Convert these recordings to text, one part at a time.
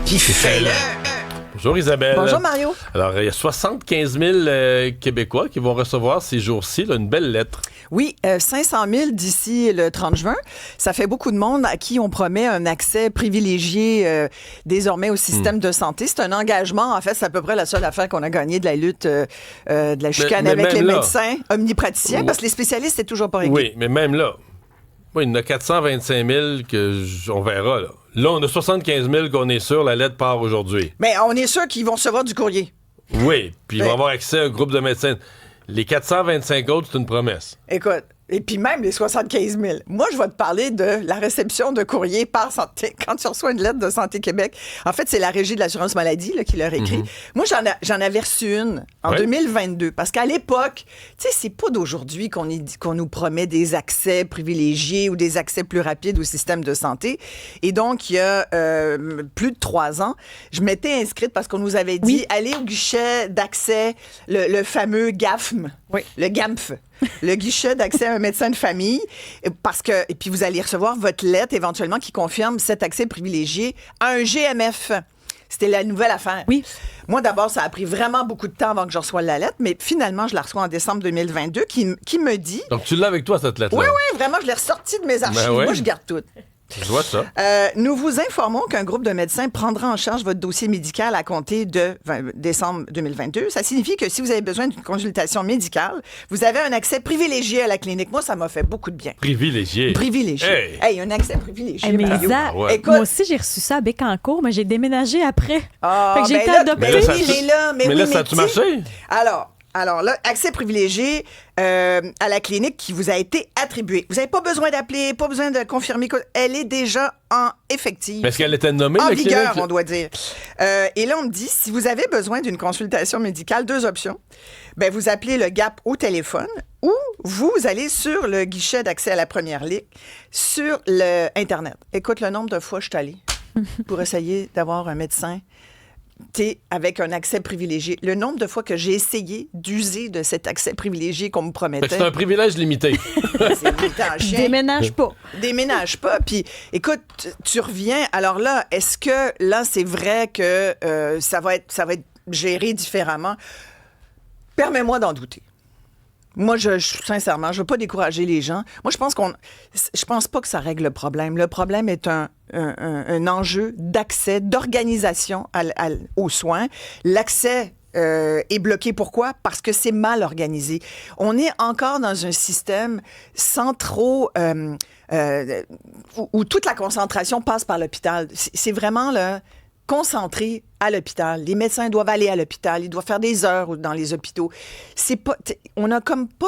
Puis fais-le! Bonjour Isabelle. Bonjour Mario. Alors, il y a 75 000 Québécois qui vont recevoir ces jours-ci là, une belle lettre. Oui, 500 000 d'ici le 30 juin. Ça fait beaucoup de monde à qui on promet un accès privilégié désormais au système de santé. C'est un engagement. En fait, c'est à peu près la seule affaire qu'on a gagnée de la lutte de la chicane avec les médecins omnipraticiens, parce que les spécialistes, c'est toujours pas réglé. Oui, mais même là, il y en a 425 000 on verra. Là, on a 75 000 qu'on est sûr, la lettre part aujourd'hui. Mais on est sûr qu'ils vont recevoir du courrier. Oui, puis ils vont avoir accès à un groupe de médecins. Les 425 autres, c'est une promesse. Écoute, et puis même les 75 000. Moi, je vais te parler de la réception de courrier par Santé. Quand tu reçois une lettre de Santé Québec, en fait, c'est la Régie de l'assurance maladie là, qui leur écrit. Moi, j'en avais reçu une en 2022. Parce qu'à l'époque, tu sais, c'est pas d'aujourd'hui qu'on nous promet des accès privilégiés ou des accès plus rapides au système de santé. Et donc, il y a plus de 3 ans, je m'étais inscrite parce qu'on nous avait dit, allez au guichet d'accès, le fameux GAFM. Oui. Le GAMF. Le guichet d'accès à un médecin de famille, et puis vous allez recevoir votre lettre éventuellement qui confirme cet accès privilégié à un GMF. C'était la nouvelle affaire. Oui. Moi, d'abord, ça a pris vraiment beaucoup de temps avant que je reçoive la lettre, mais finalement, je la reçois en décembre 2022, qui me dit... Donc, tu l'as avec toi, cette lettre-là? Oui, vraiment, je l'ai ressortie de mes archives. Moi, je garde tout. Je vois ça. Nous vous informons qu'un groupe de médecins prendra en charge votre dossier médical à compter de décembre 2022. Ça signifie que si vous avez besoin d'une consultation médicale, vous avez un accès privilégié à la clinique. Moi, ça m'a fait beaucoup de bien. Privilégié. Privilégié. Hey, un accès privilégié. Mais Écoute, moi aussi, j'ai reçu ça à Bécancour, mais j'ai déménagé après. Fait que j'ai été là, adoptée. Mais là, ça a-tu marché? Alors là, accès privilégié à la clinique qui vous a été attribuée. Vous n'avez pas besoin d'appeler, pas besoin de confirmer. Elle est déjà en effective. Est-ce qu'elle était nommée, en la vigueur, clinique? on doit dire. Et là, on me dit, si vous avez besoin d'une consultation médicale, 2 options. Ben, vous appelez le GAP au téléphone ou vous allez sur le guichet d'accès à la première ligne sur le Internet. Écoute, le nombre de fois je suis allée pour essayer d'avoir un médecin avec un accès privilégié. Le nombre de fois que j'ai essayé d'user de cet accès privilégié qu'on me promettait. C'est un privilège limité. C'est limité en chien. Déménage pas. Déménage pas. Puis, écoute, tu reviens. Alors là, est-ce que là, c'est vrai que ça va être géré différemment? Permets-moi d'en douter. Moi, sincèrement, je veux pas décourager les gens. Moi, je pense pas que ça règle le problème. Le problème est un enjeu d'accès, d'organisation aux soins. L'accès est bloqué. Pourquoi? Parce que c'est mal organisé. On est encore dans un système sans trop... où toute la concentration passe par l'hôpital. C'est vraiment là... concentrés à l'hôpital. Les médecins doivent aller à l'hôpital. Ils doivent faire des heures dans les hôpitaux. On n'a comme pas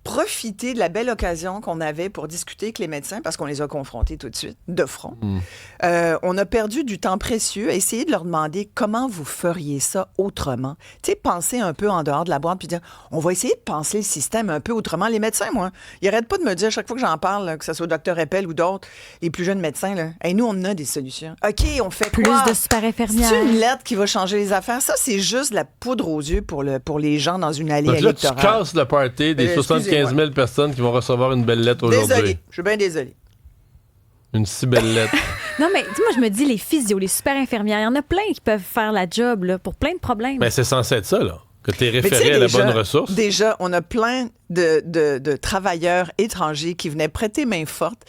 profité de la belle occasion qu'on avait pour discuter avec les médecins parce qu'on les a confrontés tout de suite, de front. On a perdu du temps précieux à essayer de leur demander comment vous feriez ça autrement. Tu sais, penser un peu en dehors de la boîte puis dire, on va essayer de penser le système un peu autrement. Les médecins, moi, ils n'arrêtent pas de me dire, chaque fois que j'en parle, là, que ce soit le Dr Eppel ou d'autres, les plus jeunes médecins, là, hey, nous, on a des solutions. OK, on fait plus quoi? de super infirmières. C'est une lettre qui va changer les affaires. Ça, c'est juste de la poudre aux yeux pour les gens dans une allée Donc là, électorale. tu casses le party des 75 000 personnes qui vont recevoir une belle lettre aujourd'hui. Désolé, je suis bien désolée. Une si belle lettre. Non, mais dis-moi, je me dis, les physios, les super infirmières, il y en a plein qui peuvent faire la job là, pour plein de problèmes. Ben, c'est censé être ça, là. Que tu es référé à la bonne ressource. Déjà, on a plein de travailleurs étrangers qui venaient prêter main forte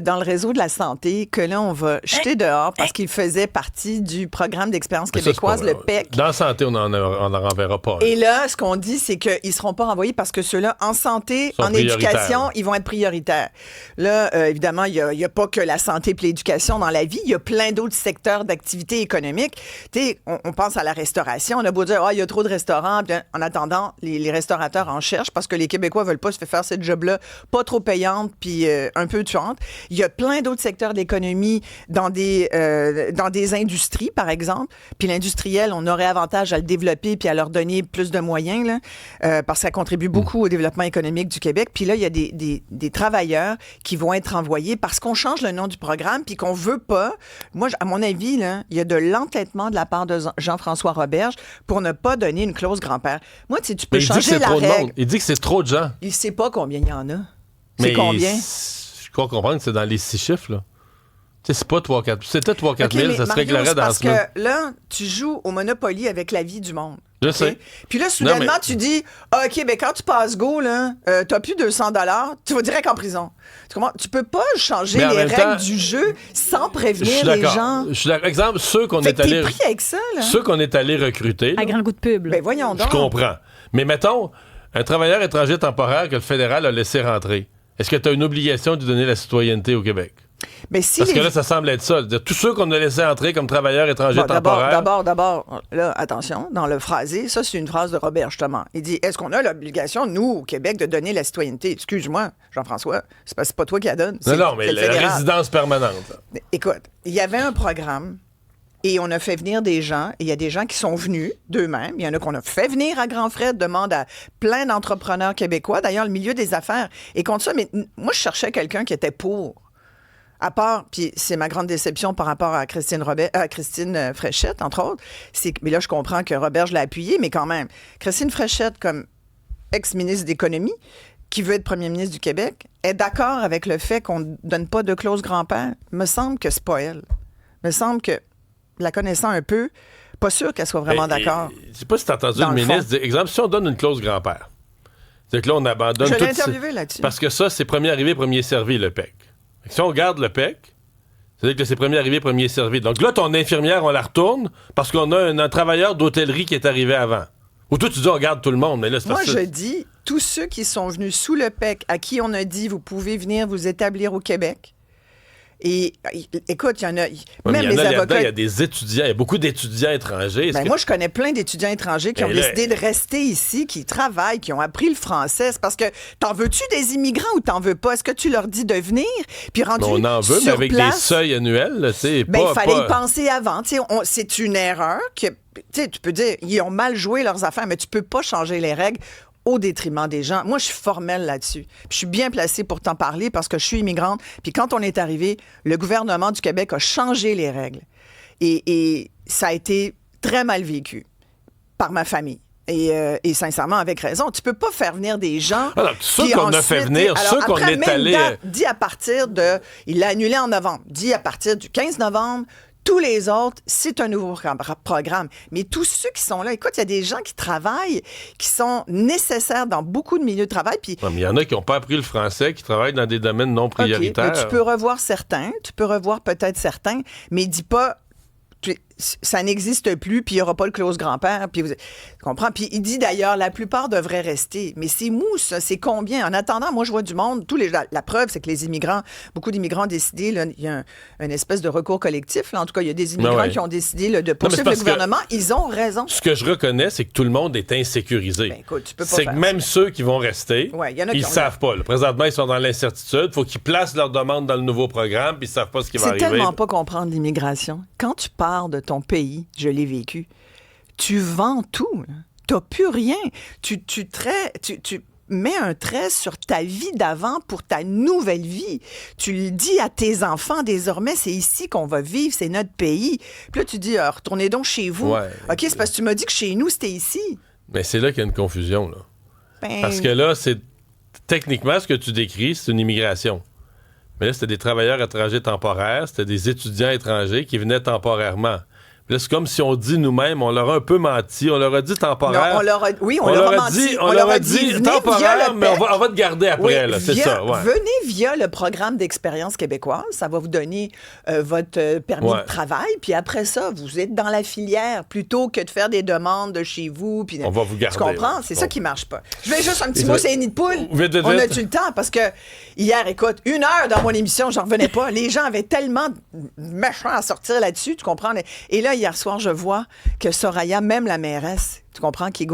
dans le réseau de la santé que là, on va jeter dehors parce qu'ils faisaient partie du programme d'expérience québécoise, le PEC. Dans la santé, on n'en renverra pas. Et là, ce qu'on dit, c'est qu'ils ne seront pas renvoyés parce que ceux-là, en santé, en éducation, ils vont être prioritaires. Là, évidemment, il n'y a pas que la santé et l'éducation dans la vie. Il y a plein d'autres secteurs d'activité économique. Tu sais, on pense à la restauration. On a beau dire, il y a trop de restaurants. Bien, en attendant, les restaurateurs en cherchent parce que les Québécois veulent pas se faire cette job-là pas trop payante puis un peu tuante. Il y a plein d'autres secteurs d'économie dans des industries, par exemple. Puis l'industriel, on aurait avantage à le développer puis à leur donner plus de moyens là, parce que ça contribue beaucoup au développement économique du Québec. Puis là, il y a des travailleurs qui vont être envoyés parce qu'on change le nom du programme puis qu'on veut pas. Moi, à mon avis, là, il y a de l'entêtement de la part de Jean-François Roberge pour ne pas donner une clause grand-père. Moi, tu peux changer la règle. Il dit que c'est trop de gens. Il sait pas combien il y en a. Mais c'est combien? Je crois comprendre que c'est dans les 6 chiffres, là. C'est pas 3-4. C'était 3-4 000, ça se Mario, réglerait dans parce ce moment. que là, tu joues au Monopoly avec la vie du monde. Je sais. Puis là, soudainement, tu dis, OK, ben quand tu passes go, là, t'as plus 200 $, tu vas direct en prison. Tu comprends? Tu peux pas changer les règles du jeu sans prévenir les gens. Je suis d'accord. Exemple, ceux qu'on Fait est que t'es allé... pris avec ça, là. Ceux qu'on est allé recruter... À grand goût de pub. Ben voyons donc. Je comprends. Mais mettons, un travailleur étranger temporaire que le fédéral a laissé rentrer, est-ce que tu as une obligation de lui donner la citoyenneté au Québec? Mais si Parce que là, ça semble être ça. Tous ceux qu'on a laissés entrer comme travailleurs étrangers temporaires... D'abord, là, attention, dans le phrasé, ça, c'est une phrase de Robert, justement. Il dit, est-ce qu'on a l'obligation, nous, au Québec, de donner la citoyenneté? Excuse-moi, Jean-François, c'est pas toi qui la donne. Non, mais la résidence permanente. Là. Écoute, il y avait un programme et on a fait venir des gens. Et il y a des gens qui sont venus d'eux-mêmes. Il y en a qu'on a fait venir à grands frais, demande à plein d'entrepreneurs québécois. D'ailleurs, le milieu des affaires est contre ça. Mais moi, je cherchais quelqu'un qui était pour. À part, puis c'est ma grande déception par rapport à Christine Fréchette, entre autres, mais là, je comprends que Robert, je l'ai appuyé, mais quand même, Christine Fréchette, comme ex-ministre d'économie, qui veut être premier ministre du Québec, est d'accord avec le fait qu'on ne donne pas de clause grand-père. Me semble que c'est pas elle. Me semble que, la connaissant un peu, pas sûr qu'elle soit vraiment d'accord. Je sais pas si tu as entendu le ministre dire, exemple, si on donne une clause grand-père, c'est que là, on abandonne... Je l'ai interviewé là-dessus. Parce que ça, c'est premier arrivé, premier servi, le PEC. Si on garde le PEC, c'est-à-dire que c'est premier arrivé, premier servi. Donc là, ton infirmière, on la retourne parce qu'on a un travailleur d'hôtellerie qui est arrivé avant. Ou toi, tu dis, on garde tout le monde. Mais là, c'est Moi, je dis, tous ceux qui sont venus sous le PEC, à qui on a dit, vous pouvez venir vous établir au Québec. Et écoute, il y en a... même les avocats... Il y a des étudiants, il y a beaucoup d'étudiants étrangers. Moi, je connais plein d'étudiants étrangers qui ont décidé de rester ici, qui travaillent, qui ont appris le français. C'est parce que t'en veux-tu des immigrants ou t'en veux pas? Est-ce que tu leur dis de venir? Puis rendu on en veut, mais avec place, des seuils annuels, tu sais. Il fallait y penser avant. C'est une erreur que... Tu peux dire, ils ont mal joué leurs affaires, mais tu peux pas changer les règles au détriment des gens. Moi, je suis formelle là-dessus. Puis je suis bien placée pour t'en parler parce que je suis immigrante. Puis quand on est arrivé, le gouvernement du Québec a changé les règles. Et ça a été très mal vécu par ma famille. Et sincèrement, avec raison. Tu peux pas faire venir des gens... Alors, ceux qu'on a fait venir, ceux qu'on est allé... Dit à partir de... Il l'a annulé en novembre. Dit à partir du 15 novembre... Tous les autres, c'est un nouveau programme. Mais tous ceux qui sont là, écoute, il y a des gens qui travaillent, qui sont nécessaires dans beaucoup de milieux de travail. Puis, mais il y en a qui n'ont pas appris le français, qui travaillent dans des domaines non prioritaires. Okay, tu peux revoir certains, tu peux revoir peut-être certains, mais dis pas... ça n'existe plus, puis il n'y aura pas le clause grand-père. Puis tu comprends? Puis il dit d'ailleurs, la plupart devraient rester. Mais c'est mou, ça. C'est combien? En attendant, moi, je vois du monde. La preuve, c'est que les immigrants, beaucoup d'immigrants ont décidé, là, il y a une espèce de recours collectif. Là, en tout cas, il y a des immigrants qui ont décidé là, de poursuivre le gouvernement. Ils ont raison. Ce que je reconnais, c'est que tout le monde est insécurisé. Ben, écoute, tu peux pas c'est que même ceux qui vont rester, ils ne savent pas. Là. Présentement, ils sont dans l'incertitude. Il faut qu'ils placent leur demande dans le nouveau programme, puis ils ne savent pas ce qui va arriver. C'est tellement pas comprendre l'immigration. Quand tu pars de ton pays, je l'ai vécu, tu vends tout. Tu n'as plus rien. Tu mets un trait sur ta vie d'avant pour ta nouvelle vie. Tu le dis à tes enfants, désormais, c'est ici qu'on va vivre, c'est notre pays. Puis là, tu dis, retournez donc chez vous. Ouais. OK, c'est parce que tu m'as dit que chez nous, c'était ici. Mais c'est là qu'il y a une confusion. Là. Parce que là, c'est techniquement, ce que tu décris, c'est une immigration. Mais là, c'était des travailleurs étrangers temporaires, c'était des étudiants étrangers qui venaient temporairement. Là, c'est comme si on dit nous-mêmes, on leur a un peu menti, on leur a dit temporaire. Non, on leur a menti. On leur a dit temporaire, mais on va te garder après, là, c'est ça. Ouais. Venez via le programme d'expérience québécoise, ça va vous donner votre permis de travail, puis après ça, vous êtes dans la filière, plutôt que de faire des demandes de chez vous. Puis on va vous garder. Tu comprends? C'est ça qui marche pas. Je vais juste un petit mot, c'est les nids de poule. On a-tu le temps? Parce que hier, écoute, 1 heure dans mon émission, j'en revenais pas. Les gens avaient tellement méchants à sortir là-dessus, tu comprends? Et là, hier soir, je vois que Soraya, même la mairesse, tu comprends, qui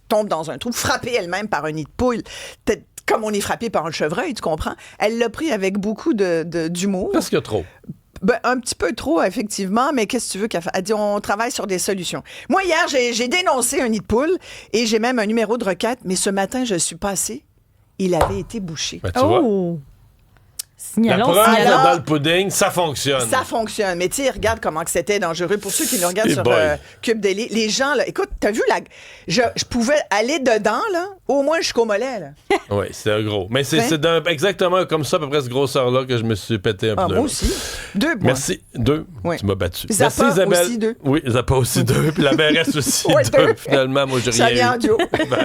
tombe dans un trou, frappée elle-même par un nid de poule, comme on est frappé par un chevreuil, tu comprends? Elle l'a pris avec beaucoup d'humour. Parce qu'il y a trop. Ben, un petit peu trop, effectivement, mais qu'est-ce que tu veux qu'elle fasse? Elle dit, on travaille sur des solutions. Moi, hier, j'ai dénoncé un nid de poule et j'ai même un numéro de requête, mais ce matin, je suis passée. Il avait été bouché. Ben, tu vois? La preuve dans le pudding, ça fonctionne. Ça fonctionne. Mais tu sais, regarde comment que c'était dangereux. Pour ceux qui nous regardent sur Cube Daily, les gens, là, écoute, t'as vu, je pouvais aller dedans, là, au moins jusqu'au mollet. Là. Oui, c'est gros. Mais c'est exactement comme ça, à peu près ce grosseur-là, que je me suis pété un peu. Moi aussi. 2 points. Merci. 2. Oui. Tu m'as battu. Zappa merci, Isabelle. Aussi 2. Oui, Zappa aussi 2. Puis la mairesse aussi 2. Finalement, moi, j'ai rien. Ça vient en duo.